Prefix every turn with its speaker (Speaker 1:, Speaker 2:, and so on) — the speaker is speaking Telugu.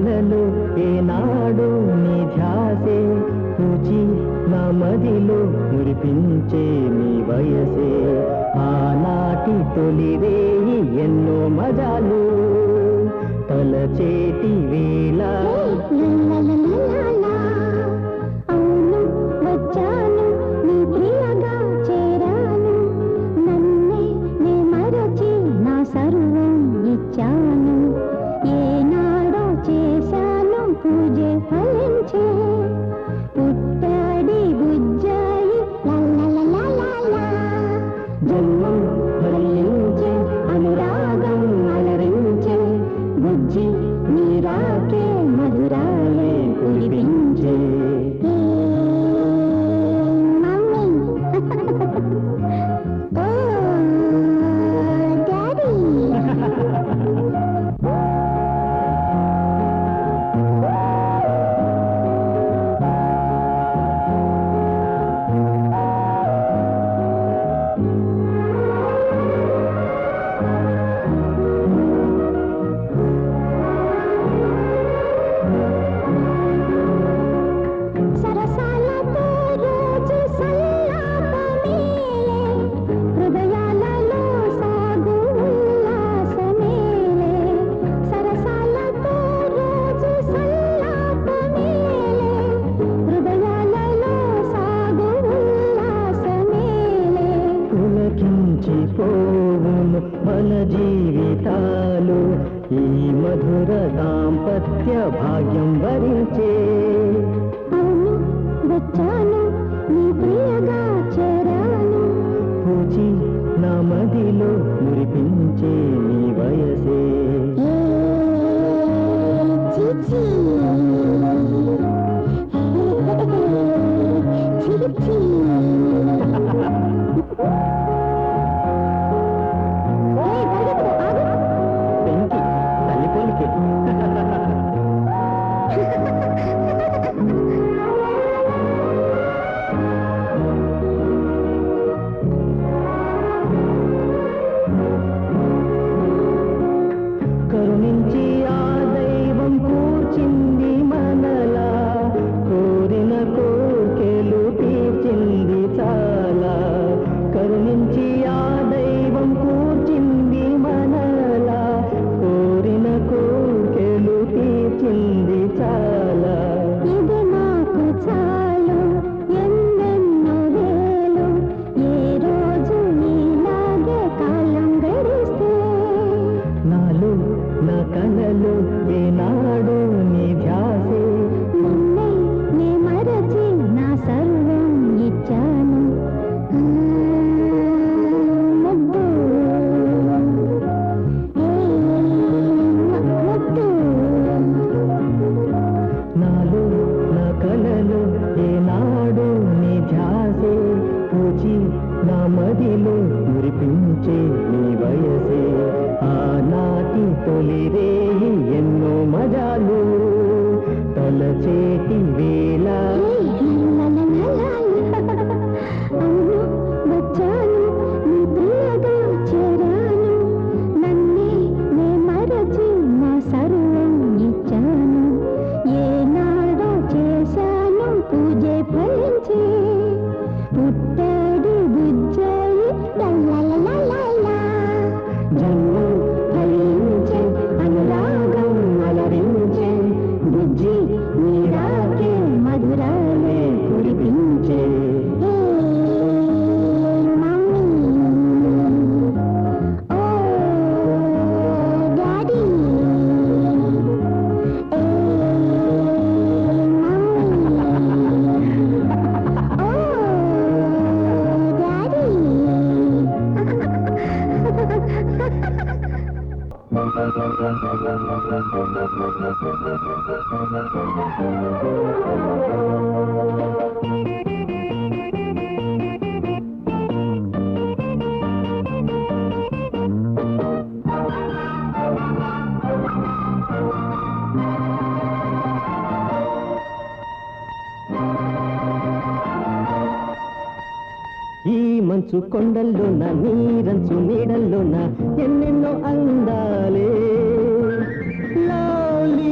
Speaker 1: కలలు ఏనాడు నీ ధ్యాసే పూచి నా మదిలో మురిపించే నీ వయసే ఆనాటి తొలిరేయి ఎన్నో మజాలు తలచేటి వేళ
Speaker 2: అవును వచ్చాను నీ ప్రియగా చేరాను నన్నే నే మరచి నా సర్వం ఇచ్చాను ఏనాడో చేశాను పూజే ఫలించే పుట్టాడి బుజ్జాయి లల్లలలలలా
Speaker 1: జన్మం ఫలించే అనురాగం అలరించే బుజ్జి నీరాకే మధురాలే కురిపించే
Speaker 2: మమ్మీ ఓ డాడీ సరసాలతో రోజు సల్లాపమేలే హృదయాలలో సాగు ఉల్లాసమేలే సరసాలతో రోజు సల్లాపమేలే హృదయాలలో సాగు ఉల్లాసమేలే
Speaker 1: పులకించిపోవును మన జీవితాలు ఈ మధుర దాంపత్య భాగ్యం వరించే
Speaker 2: అవును వచ్చాను నీ ప్రియగా చేరాను
Speaker 1: పూచి నా మదిలో మురిపించే నీ వయసే
Speaker 2: ఏ చిచి చిచి ఏయ్ పరిగెత్తు ఆగు
Speaker 1: పెంకి తల్లిపోలికే కరుణించి ఆ దైవం కూర్చింది మనలా కోరిన కోర్కెలు తీర్చింది చాలా కరుణించి ఆ దైవం కూర్చింది మనలా కోరిన కోర్కెలు తీర్చింది చాలా
Speaker 2: ఇది నాకు చాలు ఎన్నెన్నో వేలు ఏ రోజు నీలాగే కాలం గడిస్తే
Speaker 1: నాలో నా కలలు ఏనాడు నీ ధ్యాసే
Speaker 2: నిన్నే నే మరచి నా సర్వం ఇచ్చాను ముద్దు ముద్దు
Speaker 1: నాలో నా కలలు ఏనాడు నీ ధ్యాసే పూచి నా మదిలో మురిపించే నీ వయసే ఆనాటి తొలిరేయి ఎన్నో మజాలు తలచేటి వేళ
Speaker 2: అవును వచ్చాను నీ ప్రియగా చేరాను నన్నే నే మరచి నా సర్వం ఇచ్చాను ఏనాడో చేశాను పూజే ఫలించే పుట్టాడు బుజ్జాయి లల్లలలలలా
Speaker 1: జన్మం ఫలించే అనురాగం అలరించే బుజ్జి నీరాకే మధురాలే కురిపించే
Speaker 2: ఏ మమ్మీ ఓ డాడీ ఏ మమ్మీ ఓ డాడీ
Speaker 1: ఈ మంచు కొండల్లోన నీరంచు నీడల్లోన ఎన్నెన్నో అందాలే లవ్లీ